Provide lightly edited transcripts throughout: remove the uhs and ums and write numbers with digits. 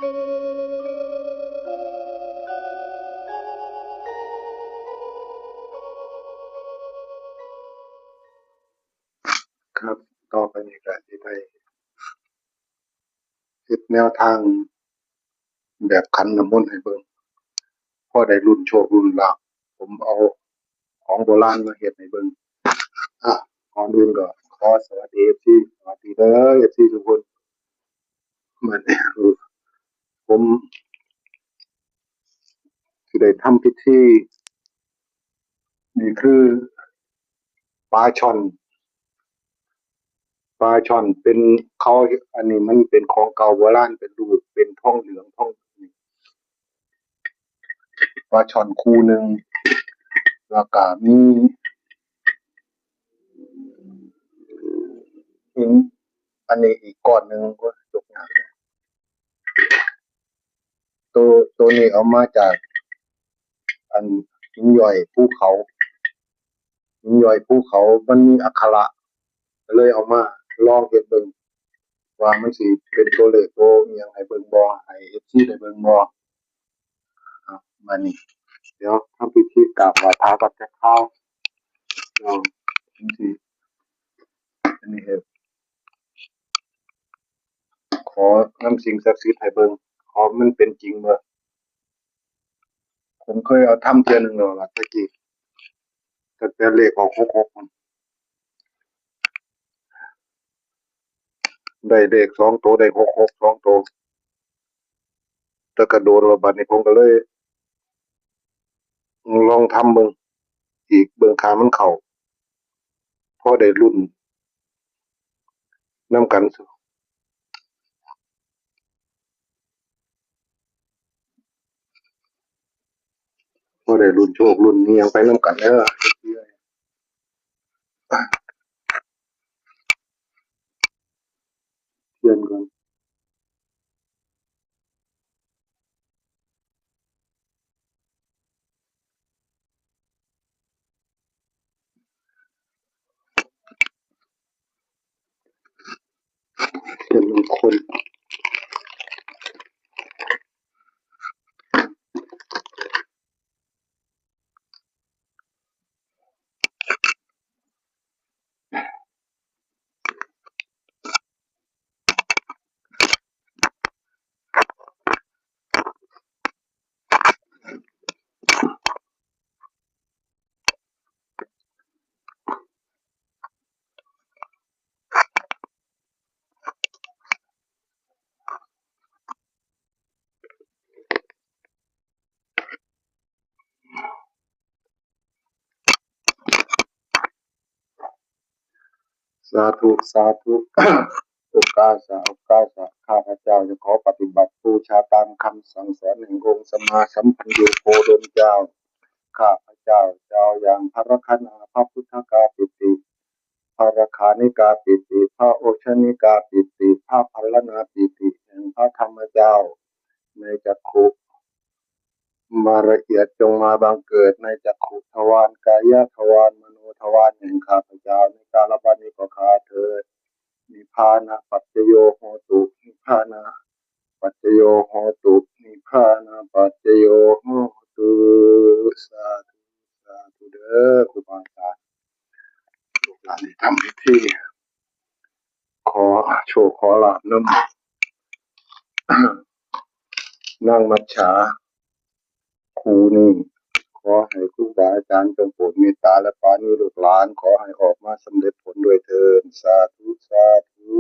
ครับต่อไปนี้ก็สิได้เฮ็ดแนวทางแบบขันน้ำมนต์ให้เบิ่งพอได้รุ่นโชครุ่นลาภผมเอาของโบราณมาเฮ็ดให้เบิ่งอ่ะก่อนอื่นก็ขอสวัสดี FC สวัสดีเด้อ FC ทุกคนมื้อนี้ผมสิได้ทำพิธีนี่คือปลาช่อนเป็นเขาอันนี้มันเป็นของเก่าโบราณเป็นรูปเป็นทองเหลืองทองปลาช่อนคู่หนึ่งแล้วก็มีหินอันนี้อีกก้อนหนึ่งก็ยกน้ำตัวนี้เอามาจากอันหินย่อยภูเขามันมีอักขระเลยเอามาลองเฮ็ดเบิ่งว่ามันสิเป็นตัวเลขตัวอิหยังให้เบิ่งบ่ให้ FC ได้เบิ่งบ่มานี่เดี๋ยวทำพิธีกราบไหว้พระก่อนจะเข้าเดี๋ยวจังสิอันนี้เฮ็ดขอนำสิ่งศักดิ์สิทธิ์ให้เบิ่งขอมันเป็นจริงเด้อผมเคยเอาทำเทื่อหนึงแล้วล่ะตะกี้ตั้งแต่เลขออก66มันได้เลข2ตัวได้66 2ตัวแต่ก็โดนว่าบัดนี้ผมก็เลยลองทำเบิ่งอีกเบิ่งค่ามันเข้าพอได้ลุ้นนำกันพอได้ลุ้นโชคลุ้นอิหยังไปนำกันเด้อเทียนก่อนเทียนมงคลสาธุสาธุ โอกาสข้าพเจ้าจะขอปฏิบัติบูชาตามคำสั่งสอนแห่งองค์สัมมาสัมพุทธโคดมเจ้าข้าพเจ้าอย่างพระรัคนาพระพุทธกาปิติพระราคานิกาปิติพระโอชนิกาปิติพระพัลลนาปิติแห่งพระธรรมเจ้าในจักขุมาละเอียดจงมาบังเกิดในจักขุทวารกายทวารมโนทวารแห่งข้าพเจ้าในกาลบัดนี้ก็ข้าเถิดนิพพานะปัจจโยโหตุนิพพานะปัจจโยโหตุนิพพานะปัจจโยโหตุสาธุสาธุเด้อครูบาอาจารย์ลูกหลานได้ทำพิธีขอโชคขอลาภนำ นั่งมัจฉาครูนี่ขอให้ครูบาอาจารย์จงโปรดเมตตาและปราณีลูกหลานขอให้ออกมาสำเร็จผลด้วยเถิดสาธุสาธุ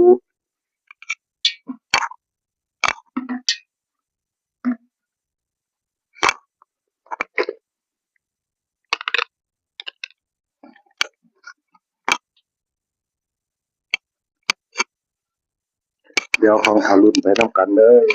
เดี๋ยวของอารุณไปนำกันเลย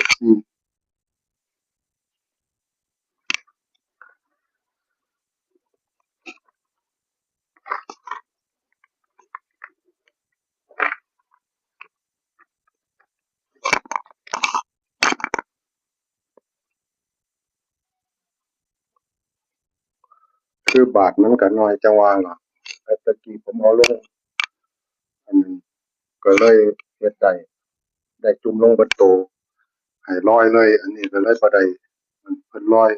คือบาทมันก็น้อยจังว่าล่ะแต่ตะกี้ผมเอาลงอันนึงก็เลยเฮ็ดได้จุ่มลงเบิดโต ให้ลอยเลยอันนี้ก็เลยบ่ได้มันเพิ่นลอย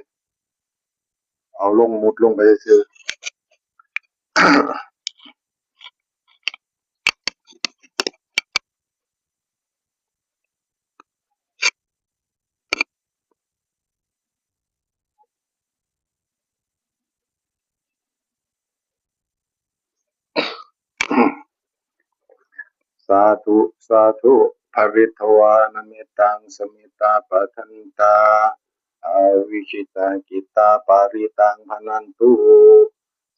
เอาลงมุดลงไปซื่อสาธุสาธุภริทวานมิตังสมิตาปะทันตาอาวิชิตากิตาปาริตังพนันตุ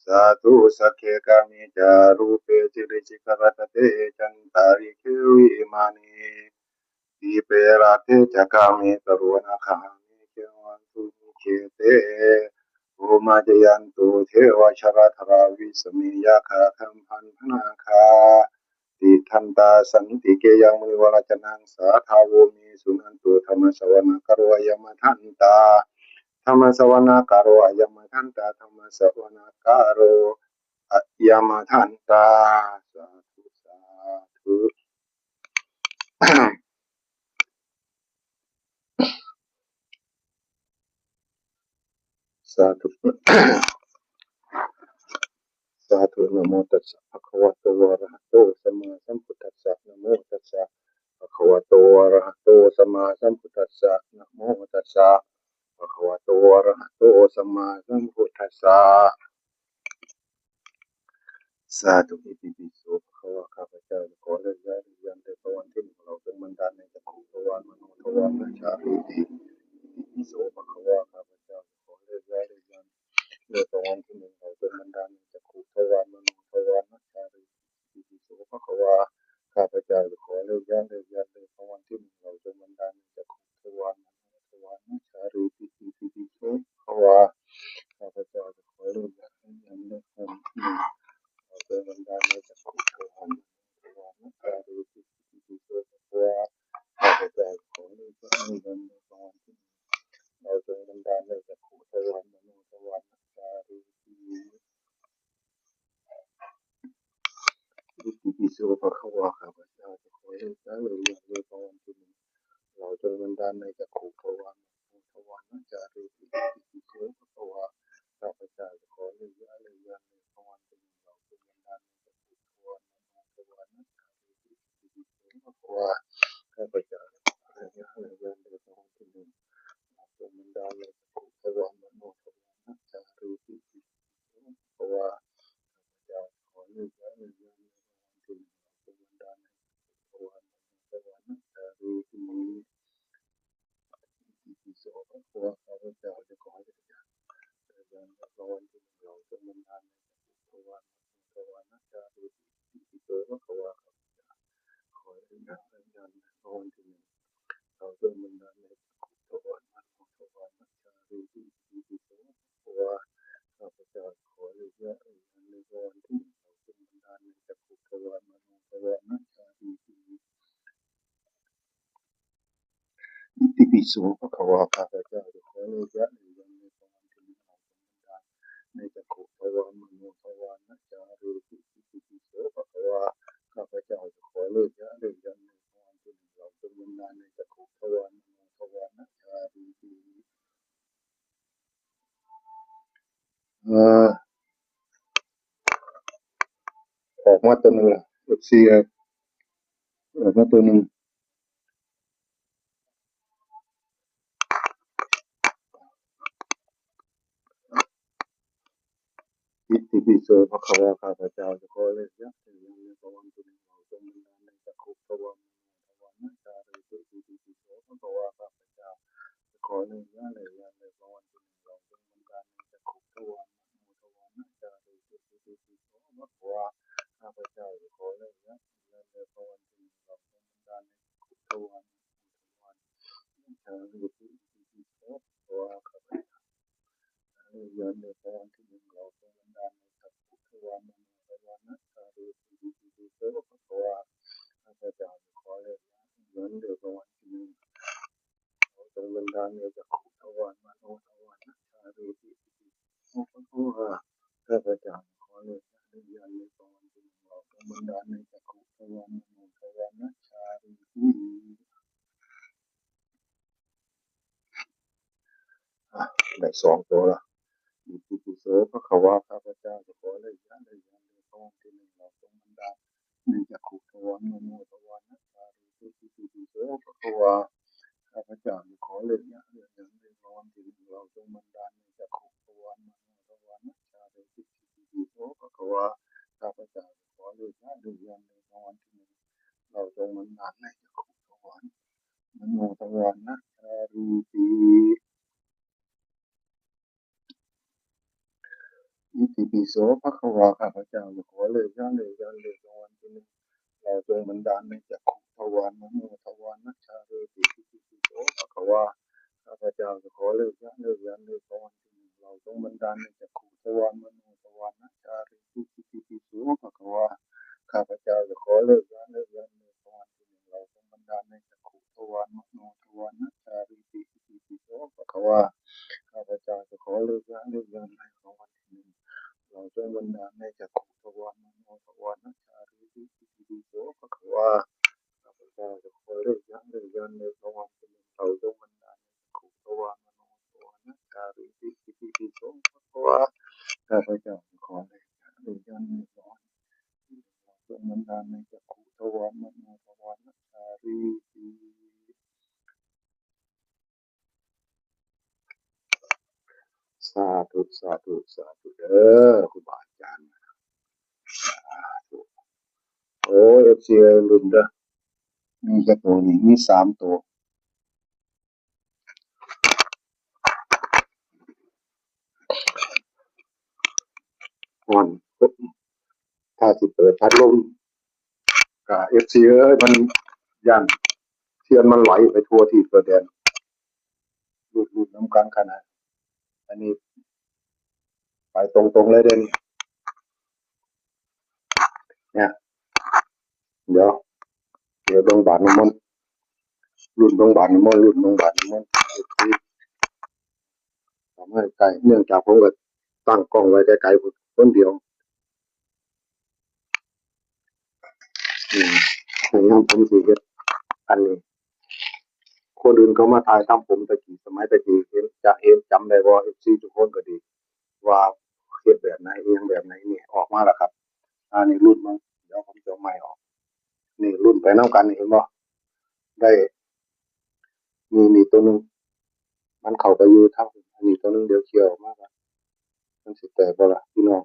สาธุสักเคกามิจารูเปจิริจิกรตเตจันตาริเควิมานีทีเปราเทจักามิตรุณคามิเกวันตุมิเชเตโอมาจยันตุเทวชรธราวิสมิยาคาคัมพันธนาคาติทันตาสันติเกยังมุนิวรจนังสาทาวมีสุนันตุธรรมสวนกโรยมทันตาธรรมสวนกโรยมทันตาธรรมสวนกโรยมทันตาสาธุสาธุสาธุสาธุนะโมตัสสะภะคะวะโตอะระหะโตสัมมาสัมพุทธัสสะนะโมตัสสะภะคะวะโตอะระหะโตสัมมาสัมพุทธัสสะนะโมตัสสะภะคะวะโตอะระหะโตสัมมาสัมพุทธัสสะสาธุอิติปิโสภะคะวะข้าพเจ้าขอได้ย้ายได้ยันได้ภวันที่หนึ่งเราเป็นบรรดาลในจักขุทวารมโนทวารนาชาลิติอิติปิโสภะคะวะข้าพเจ้าขอได้ย้ายได้ยันในภวันที่หนึ่งเราเป็นบรรดาลในจักขุทวารมโนทวารนาชาลิติอิติปิโสภะคะวะข้าพเจ้าขอได้ย้ายได้ยันในภวันที่หนึ่งเราเป็นบรรดาลในจักขุทวารมโนทวารนาชาลิติอิติปิโสภะคะวะข้าพเจ้าขอได้ย้ายได้ยันในภวันที่หนึ่งเราเป็นบรรดาลในจักขุทวารมโนทวารนาชาลิติอิติปิโสภะคะวะข้าพเจ้าขอได้ย้ายได้ยันในภวันที่เราเป็นบรรดาลในจักขุทวารมโนทวารนาชาลิติอิติปิโสภะคะวะข้าพเจ้าขอได้ย้ายได้ยันในภวันที่เราเป็นบรรดาลในจักขุทวารมโนทวารนาชาลิติอิติปิโสภะคะวะข้าพเจ้าขอได้ย้ายได้ยันในภวันที่เราเป็นบรรดาลในจักขุทวารมโนทวารนาชาลิติอิติปิโสภะคะวะข้าพเจ้าขอได้ย้ายได้ยันในภวันที่เราเป็นบรรดาลในจักขุทวารมโนทวารนาชาลิติอิติปิโสภะคะวะข้าพเจ้าขอได้ย้ายได้ยันในภวันที่เราเป็นบรรดาลในจักขุทวารมโนทวารนาชาลิติอิติปิโสภะคะวะข้าพเจ้าขอได้ย้ายได้ยันในภวันที่เราเป็นบรรดาลในจักขุทวารมโนทวารนาชาลิติอิติปิโสภะคะวะข้าพเจ้าขอได้ย้ายได้ยันในภวันที่เราเป็นบรรดาลในจักขุทวารมโนทวารนาชาลิติอิติปิโสภะคะวะข้าพเจ้าขอได้ย้ายได้ยันในภวันที่เราเป็นบรรดาลในจักขุทวารมโนทวารนาชาลิติอิติปิโสภะคะวะข้าพเจ้าขอได้ย้ายได้ยันในภวันที่เราเป็นบรรดาลในจักขุทวารมโนทวารนาชาลิติอิติปิโสภะคะวะข้าพเจ้าขอได้ย้ายได้ยันในภวันที่เราเป็นบรรดาลในจักขุทวารมโนทวารนาชาลิติเอ่อออกมาตัวหนึ่งละFCออกมาตัวหนึ่งอิติปิโสภะคะวะข้าพเจ้าขอได้ย้ายได้ยันในภวันที่เราเป็นบรรดาลในจักขุทวารมโนทวารนาชาลิติอิติปิโสภะคะวะข้าพเจ้าขอได้ย้ายได้ยันในภวันที่เราเป็นบรรดาลในจักขุทวารมโนทวารนาชาลิติอิติปิโสภะคะวะข้าพเจ้าขอได้ย้ายได้ยันในภวันที่เราเป็นบรรดาลในจักขุทวารมโนทวารนาชาลิติอิติปิโสภะคะวะข้าพเจ้าได้ยันในภวันที่เราเป็นบรรดาลในจักขุทวารมโนทวารนาชาลิติอิติปิโสภะคะวะข้าพเจ้าขอได้ย้ายได้ยันในภวันที่เราเป็นบรรดาลในจักขุทวารมโนทวารนาชาลิติอิติปิโสภะคะวะข้าพเจ้าขอได้ย้ายได้ยันในภวันที่เราเป็นบรรดาลในจักขุทวารมโนทวารนาชาลิติ ได้สองตัวละอิติปิโสพระควาข้าพเจ้าจะขอเลยยะเลยยะเลยพระองค์ที่หนึ่งเราจงบันดาลในจักขุทวารมโนทวารนัสสาริอิติปิโสพระควาข้าพเจ้าจะขอเลยยะเลยยะเลยพระองค์ที่หนึ่งเราจงบันดาลในจักขุทวารมโนทวารนัสสาริอิติปิโสพระควาข้าพเจ้าจะขอเลยยะเลยยะเลยพระองค์ที่หนึ่งเราจงบันดาลในจักขุทวารมโนทวารนัสสาริอิติปิโสภะคะวาข้าพเจ้าจะขอเลยยะเลยยะเลยรางวัลที่หนึ่งเราจงบันดาลในจักขุทวารมโนทวารนัชชาเรติอิติปิโสภะคะวาข้าพเจ้าจะขอเลยยะเลยยะเลยรางวัลที่หนึ่งเราจงบันดาลในจักขุทวารมโนทวารนัชชาเรติอิติปิโสภะคะวาข้าพเจ้าจะขอเลยยะเลยยะเลยรางวัลที่หนึ่งเราจงบันดาลในจักขุทวารมโนทวารนัชชาเรติอิติปิโสภะคะวาข้าพเจ้าจะขอเลยยะเลยยะเลยรางวัลที่หนึ่งเราจงบันดาลในจักขุทวารมโนทวารนัชชาริติอิติปิโสภะคะวาข้าพเจ้าจะขอเลยยะเลยยะเลยรางวัลที่หนึ่งเราจงบันดาลในจักขุทวารมโนทวารนัชชาริติอิติปิโสภะคะวาข้าพเจ้าจะขอเลยยะเลยยะเลยรางวัลที่หนึ่งเราจงบันดาลในจักขุทวารมโนทวารนัชชาริติสาธุสาธุสาธุเด้อครูบาอาจารย์โอ้เอฟซีรุ่นเด้อมีแค่ตัวนี้มีสามตัวอ่อนถ้าสิเปิดพัดลมกับเอฟซีมันย่านเทียนมันไหลไปทั่วที่ตัวแดนรูดน้ำกันขนาดอันนี้ไปตรงๆเลยเด่นเนี่ยเดี๋ยวโรงพยาบาลน้ำมันรุ่นโรงพยาบาลน้ำมันรุ่นโรงพยาบาลน้ำมันทำให้ไกลเนื่องจากผมก็ตั้งกล้องไว้ไกลๆคนเดียวผมทำผมสิเฮ็ดอันนี้คนอื่นเขามาถ่ายทำผมตะกี้สมัยตะกี้เห็นจำได้ว่าเอฟซีทุกคนก็ดีว่าเฮ็ดแบบไหนเอียงแบบไหนนี่ออกมาแล้วครับนี่รุ่นมันเดี๋ยวผมจะใหม่ออกนี่รุ่นไปน้ำกันเห็นบ่ได้มีตัวนึงมันเข้าไปอยู่ทั้งอันนี้ตัวนึงเดี๋ยวเคี่ยวมากมันสิแตกบ่ล่ะพี่น้อง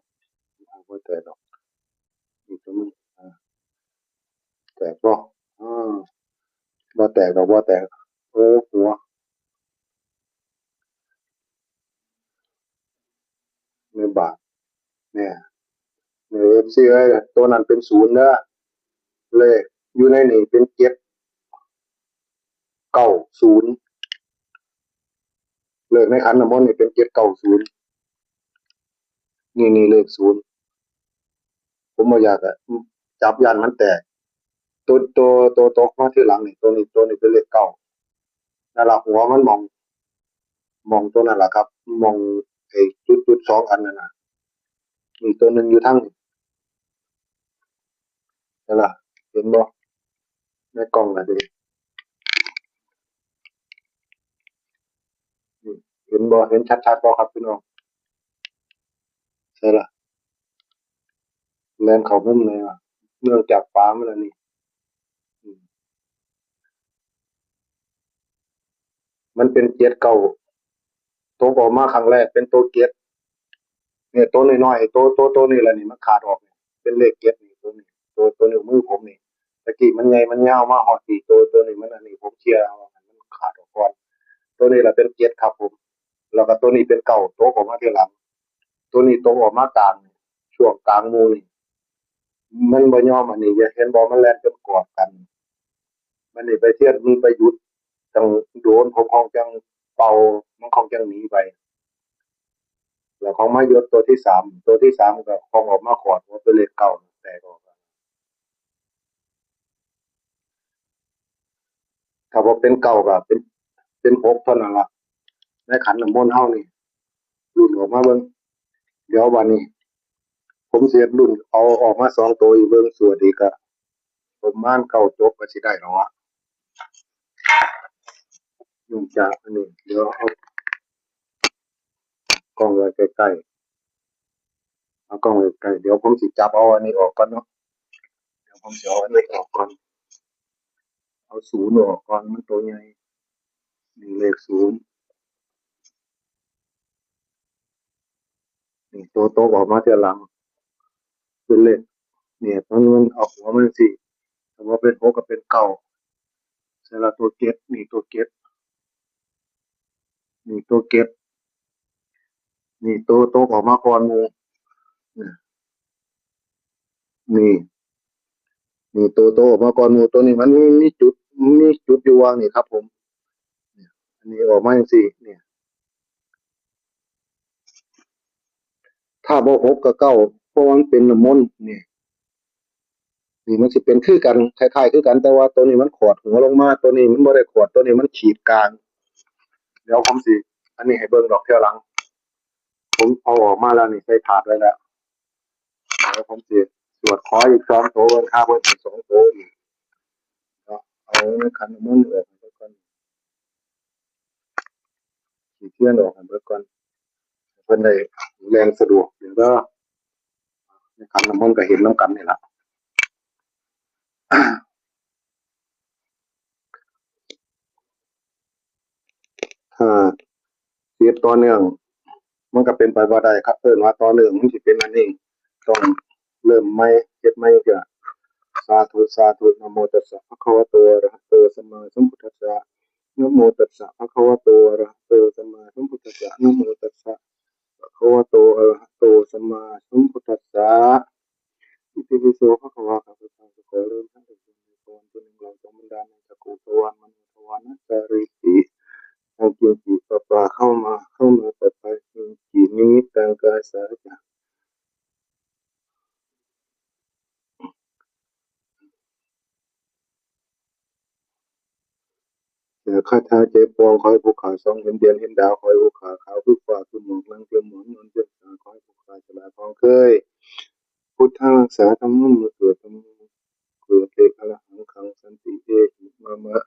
บ่แตกดอกอีกตัวนึงแตกบ่บ่แตกดอกบ่แตกหัวในบาทเนี่ยเอฟซีตัวนั้นเป็นศูนย์เด้อเลขอยู่ในนี่เป็น790เลขในขันน้ำมนต์นี่เป็น790นี่เลขศูนย์ผมบ่อยากจับยันมันแตกตัวตกมาที่หลังนี่ตัวนี้เป็นเลขเก้านั่นล่ะหัวมันมองตัวนั่นล่ะครับมองไอ้จุด2อันนั่นน่ะมีตัวนึงอยู่ทั้งนั่นล่ะเห็นบ่ในกล้องน่ะดิเห็นบ่เห็นชัดๆบ่ครับพี่น้องใช่ล่ะแล่นเข้ามุมเลยเนื่องจากฟ้ามันอันนี้มันเป็น79ตัวออกมาครั้งแรกเป็นตัว7เนี่ยตัวน้อยๆตัวนี้แหละนี่มันขาดออกเป็นเลข7นี่ตัวนี้ตัวนิ้วมือผมนี่ตะกี้มันใหญ่มันยาวมาฮอดที่ตัวนี้มันอันนี้ผมเชียร์มันขาดออกก่อนตัวนี้แหละเป็น7ครับผมแล้วก็ตัวนี้เป็น9ตัวออกมาทีหลังตัวนี้ตัวออกมากลางช่วงกลางหมู่นี่มันบ่ยอมอันนี้จะเห็นบ่มันแล่นจนกอดกันมันนี่ไปเทียนมีไปหยุดจังโดนผมคงจังเป่ามันคงจังหนีไปแล้วของมายศตัวที่สามก็คงออกมาขอดว่าเป็นเลขเก้าแต่ก็ถ้าว่าเป็นเก้าก็เป็น6เท่านั้นล่ะในขันน้ำมนต์เฮานี่รุ่นออกมาเบิ่งเดี๋ยววันนี้ผมสิเฮ็ดรุ่นเอาออกมา2ตัวอีกเบิ่งสวัสดีก็ประมาณ9จบก็สิได้แล้วอะเนื่องจากอันนี้เดี๋ยวเอา กล้องไว้ใกล้ๆเอากล้องไว้ใกล้เดี๋ยวผมสิจับเอาอันนี้ออกก่อนเนาะเดี๋ยวผมจะเอาอันนี้ออกก่อนเอาศูนย์ออกก่อนมันตัวใหญ่นี่เลขศูนย์นี่ตัวโตออกมาทีหลังเป็นเลขเนี่ยตอนมันเอาหัวมันสิแต่ว่าเป็นหกกับเป็นเก้าใช่ละตัวเก็บนี่ตัวเก็บนี่ตัวเก็บนี่ตัวโตออกมาก่อนหมูนี่นี่ตัวโตออกมาก่อนหมูตัวนี้มันมีจุดอยู่วางนี่ครับผมอันนี้ออกมาอย่างสี่เนี่ยถ้าบ่หกกับเก้าเพราะมันเป็นน้ำมนต์นี่มันสิเป็นคือกันคล้ายๆคือกันแต่ว่าตัวนี้มันขอดหัวลงมาตัวนี้มันบ่ได้ขอดตัวนี้มันขีดกลางเดี๋ยวผมสิอันนี้ให้เบิ่งดอกเที่ยวหลังผมเอาออกมาแล้วนี่ใส่ถาดไว้แล้วเดี๋ยวผมสิสวดขออีกสองโถเบิ่งค่าเบิ่งอีกสองโถอีกเนาะเอาขันน้ำมนต์ออกให้เบิ่งก่อนขีดเทียนออกให้เบิ่งก่อนเพิ่นได้แรงสะดวกเดี๋ยวเด้อในขันน้ำมนต์ก็เห็นนำกันนี่ล่ะถ้าเสียบต่อเนื่องมันก็เป็นไปบ่ได้ครับเพิ่นว่าต่อเนื่องมันสิเป็นอันนี้ต้องเริ่มใหม่เฮ็ดใหม่จ้ะสาธุสาธุนะโมตัสสะภะคะวะโตอะระหะโตสัมมาสัมพุทธัสสะนะโมตัสสะภะคะวะโตอะระหะโตสัมมาสัมพุทธัสสะนะโมตัสสะภะคะวะโตอะระหะโตสัมมาสัมพุทธัสสะอิติปิโสภะคะวะข้าพเจ้าขอเริ่มตั้งแต่วันนี้เป็นวันที่หนึ่งเราจงบันดาลในจักรวาลมนุษย์วานะจาริติทางกินจีปะปาเข้ามาปลอดภัยกินจีนิมิตทางกายสาจะข้าท้าเจ็บปองคอยภูเขาสองเห็นเดือนเห็นดาวคอยภูเขาขาวพึกฟ้าคือหมอกลังเตียมหมอนนอนเตียมสาคอยภูเขาฉลาดพองเคยพุทธังรักษาธรรมุมือเกิดธรรมุเกิดเอกอรหังขังสันติเอกมะ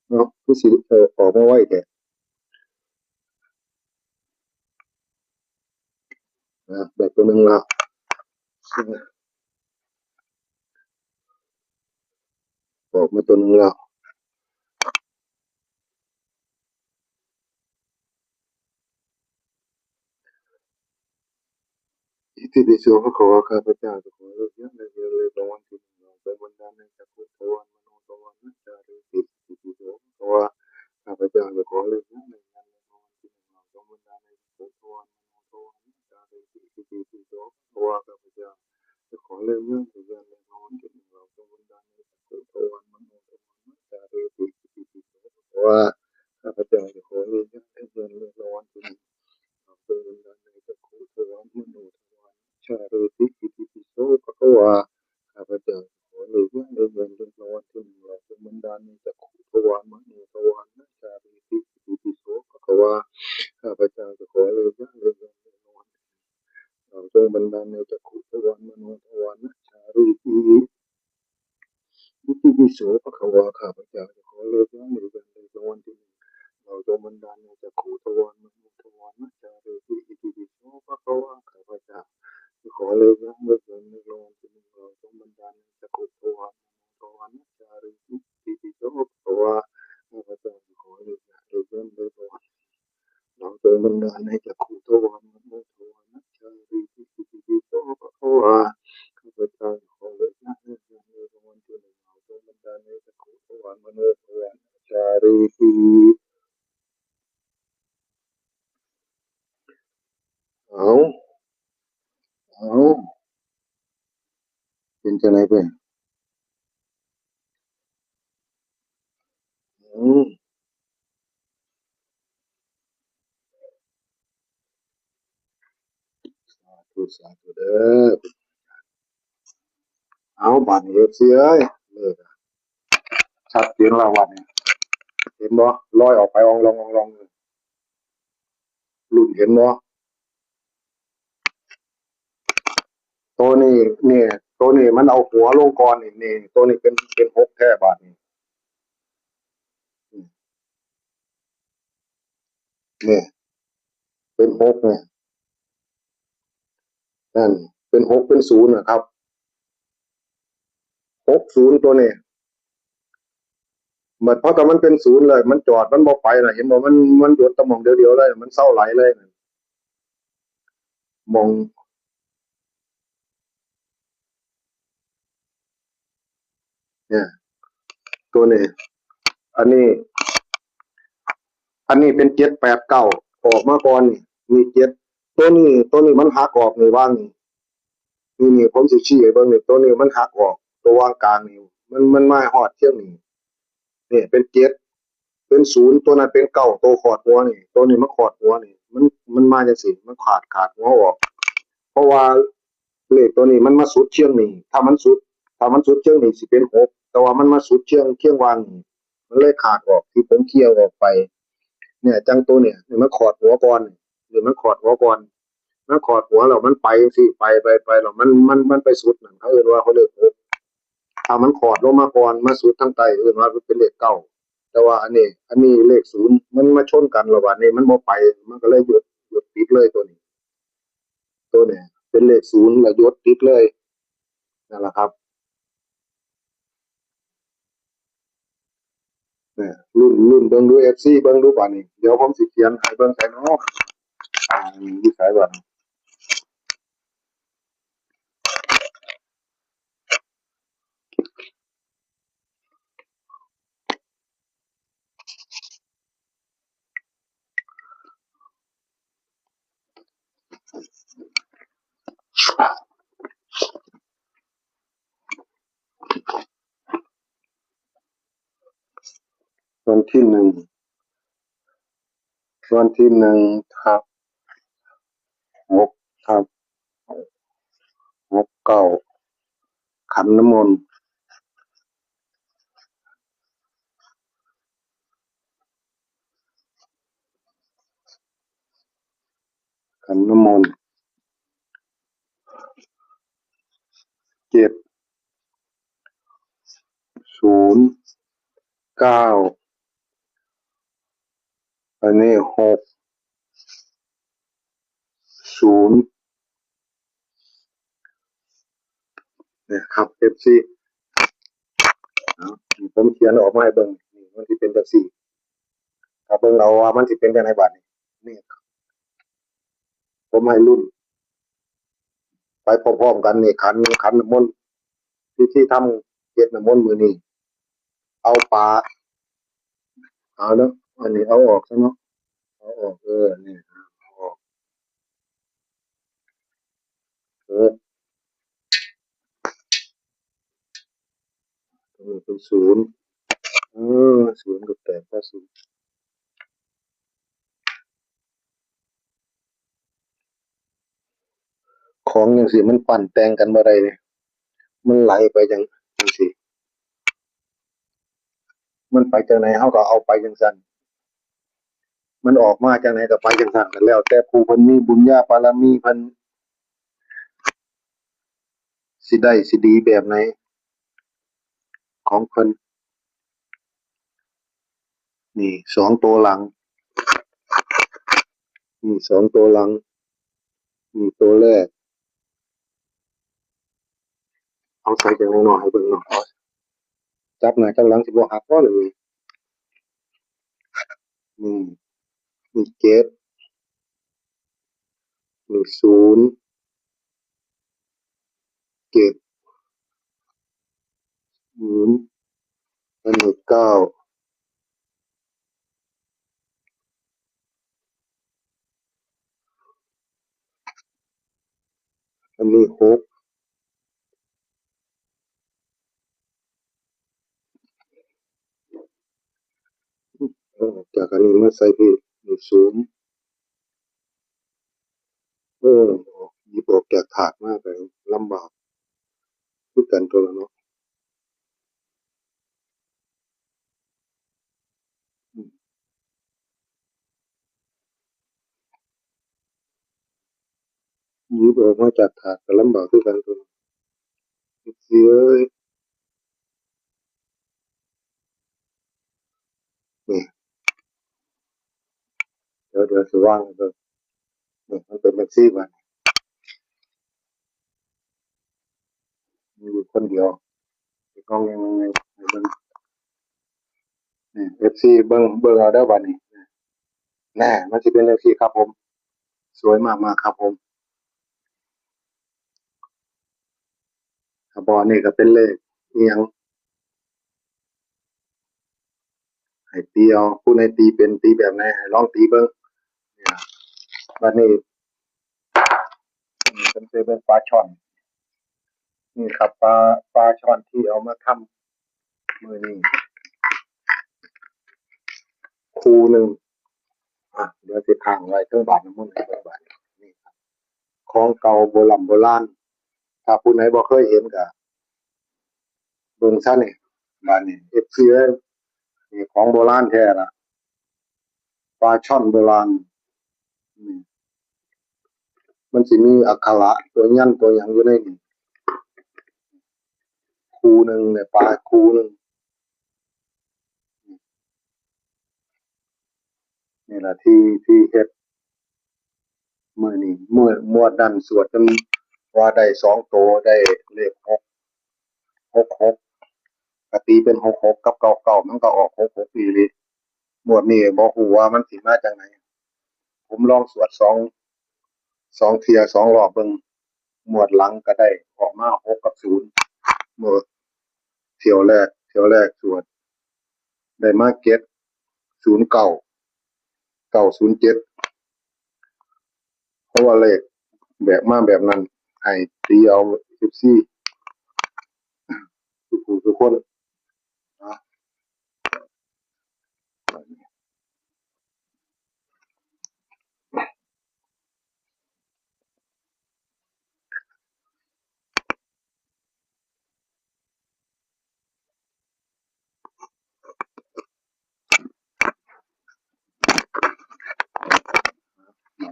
เนาะผู้สิออกมาไหวแต่แบบตัวหนึ่งละออกมาตัวหนึ่งละอิติปิโสภะคะวะข้าพเจ้าจะขอเลิกยักษ์ในเรือเลยประวันที่หนึ่งเราเป็นวันดานในจักรทวารมโนทวารนัจจาริติอิติปิโสภะคะวะข้าพเจ้าจะขอเลิกยักษ์ในงานในประวันที่หนึ่งเราเป็นวันดานในจักรทวารมโนทวารนัจจาริติอิติปิโสภะคะวะข้าพเจ้าจะขอเลิกยักษ์ในงานในประวันที่หนึ่งเราเป็นวันดานในจักรทวารมโนทวารนัจจาริติอิติปิโสภะคะวะข้าพเจ้าจะขอเลิกยักษ์ในงานในประวันที่หนึ่งเราเป็นวันดานในจักรทวารมโนทวาร ชาริติอิติปิโสภะคะวาข้าพเจ้าขอเลยว่าในเงินเป็นรางวัลที่หนึ่งเราจงบันดาลในจักขุทวารมโนทวารนะชาริติอิติปิโสภะคะวาข้าพเจ้าจะขอเลยว่าในเงินเป็นรางวัลเราจงบันดาลในจักขุทวารมโนทวารนะชาริติอิติปิโสภะคะวาข้าพเจ้าจะขอเลยว่าในเงินเป็นรางวัลที่หนึ่งเราจงบันดาลในจักขุทวารมโนทวารนะชาริติอิติปิโสภะคะวาข้าพเจ้า ขอเลยนะเมื่อเกิดในโลกที่มีเราต้องบรรดาลจักรุตัวตัวนัจาริกิติปิโสตัวข้าพเจ้าขอเลยนะโดยเริ่มโดยตัวเราต้องบรรดาลในจักรุตัวมโนตัวนัจาริกิติปิโสตัวข้าพเจ้าขอเลยนะเมื่อเกิดในโลกที่มีเราต้องบรรดาลในจักรุตัวมโนตัวนัจาริกิเอาเอาเป็นจะไหนไปอืมสาธุเด้อ เอาบัตรเอฟซีเอ้ยชัดเจนแล้ววันนี้เห็นบ่ลอยออกไปองลองหลุดเห็นบ่ตัวนี้นี่ตัวนี้มันเอาหัวลงก่อนนี่ตัวนี้เป็นหกแท้บาทนี่ เนี่ยเป็นหกเนี่ยนั่นเป็นหกเป็นศูนย์นะครับหกศูนย์ตัวนี้เหมือนเพราะแต่มันเป็นศูนย์เลยมันจอดมันบอกไปนะเห็นบอกมันหยุดตะมองเดียวๆเลยมันเศร้าไหลเลยมองเนี่ยตัวนี้อันนี้เป็นเจ็ดแปดเก้าออกมาก่อนมีเจ็ดตัวนี้มันหักออกในว่างนี่ผมสิชี้ให้เบิ่งนี่ตัวนี้มันหักออกตัวว่างกลางนี่มันไม่หอดเที่ยงนี่เนี่ยเป็นเจ็ดเป็นศูนย์ตัวนั้นเป็นเก้าตัวขอดหัวนี่ตัวนี้มันขอดหัวนี่มันมาจังสิมันขาดหัวออกเพราะว่าเลขตัวนี้มันมาสุดเชียงนี่ถ้ามันสุดเชียงนี่สิเป็นหกแต่ว่ามันมาสุดเชียงวางนี่มันเลยขาดออกที่ผมเคลียร์ออกไปเนี่ยจังตัวเนี่ยมันขอดหัวก่อนหรือมันขอดหัวก่อนมันขอดหัวแล้วมันไปสิไปแล้วมันไปสุดนั่นเขาเรียกว่าเขาเรียกหกถ้ามันขอดลงมาก่อนมาสุดทางใต้เรียกว่าเป็นเลขเก้าแต่ว่าอันนี้เลขศูนย์มันมาชนกันระหว่างนี้มันบ่ไปมันก็เลยหยุดติดเลยตัวนี้เป็นเลขศูนย์แล้วหยุดติดเลยนั่นแหละครับเนี่ยรุ่นเบิ่งดูFCเบิ่งดูป่านนี้เดี๋ยวผมสิเขียนให้เบิ่งใส่เนาะอยู่ไสบ่วันที่หนึ่งวันที่หนึ่งทับ6 ทับ69ขันน้ำมนต์ขันน้ำมนต์709อันนี้6 0เนี่ยครับ FC ผมเขียนออกมาให้เบิ่งนี่มันสิเป็นจังซี่ถ้าเบิ่งเอาว่ามันสิเป็นจังไดบัดนี่ผมให้รุ่นไปพร้อมๆกันนี่ขันน้ำมนต์ที่ทำเฮ็ดน้ำมนต์มื้อนี้เอาปลาเอาเนาะอันนี้เอาออกซะเนาะเอาออกนี่เอาออกตรงนี้เป็นศูนย์ศูนย์กับแปดก็ศูนย์ของจังซี่มันปั้นแต่งกันบ่ได้นี่มันไหลไปจังซี่มันไปจังไหนเฮาก็เอาไปจังซั่นมันออกมาจังไหนก็ไปจังซั่นก็แล้วแต่ผู้เพิ่นมีบุญญาบารมีเพิ่นสิได้สิดีแบบไหนของเพิ่นนี่2ตัวหลังนี่2ตัวหลังนี่ตัวแรกเอาใส่จังได๋เนาะให้เบิ่งเนาะจับหน้าจับหลังสิบ่หักบ่เลยนี่นี่7นี่0 7 0อันนี้9อันนี้6จากอันนี้มาใส่พี่นี่0หยิบออกจากถาดมาก็ลำบากคือกันตัวละเนาะหยิบออกมาจากถาดก็ลำบากคือกันตัวสิเอ้ยนี่เดี๋ยว อสว่างนี่มันเป็นแบบซี่มันมีอยู่คนเดียวกล้องยังไงเบิ้งนี่FCเบิ้งเอาได้วันนี้แน่มันจะเป็นแบบซี่ครับผมสวยมากครับผมบอนี่ก็เป็นเลขเอียงให้ตีเอาผู้ในตีเป็นตีแบบไหนให้ลองตีเบิ้งเนี่ยวันนี้เป็นปลาช่อนนี่ครับปลาช่อนที่เอามาทำมือนี้คูหนึ่งเดี๋ยวจะทางไว้เครื่องบาดน้ำมันเครื่องบาดนี่ครับของเก่าโบราณถ้าผู้ไหนบ่เคยเห็นก็เบิ่งซะนี่บ้านนี้FCนี่ของโบราณแท้ล่ะปลาช่อนโบราณมันสิมีอักขระตัวยันตัวหยังอยู่ในนี่คูหนึ่งเนี่ยปลาคูหนึ่งนี่แหละที่เฮ็ดมื้อนี้มวดดันสวดจนว่าได้2 ตัวได้เลข6 6ก็ตีเป็น66กับ99มันก็ออก66อีหลีหมวดนี้บ่ฮู้ว่ามันสิมาจากไหนผมลองสวด2เที่ย2รอบเบิ่งหมวดหลังก็ได้ออกมา6กับ0หมวดเที่ยวแรกสวดได้มาเก็ต09 907เพราะว่าเลขแบบนั้นให้ตีเอา14ทุกคนนะ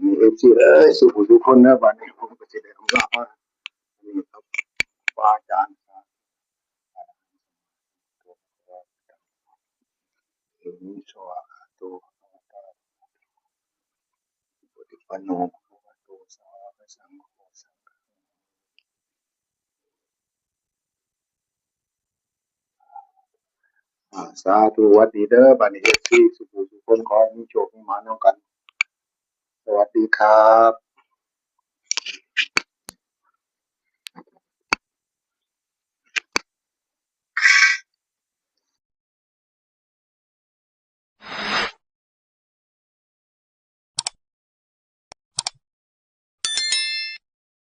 มีFCทุกคนนะบัดนี้ผมก็สิได้อำลาว่านี่ครับอาจารย์เอมิโชอะโตปฏิปันโนโตสาวกสังโฆสังฆสาธุวัดดีเด้อบัดนี้FCทุกคนขอให้มีโชคมีหมานำกันสวัสดีครับ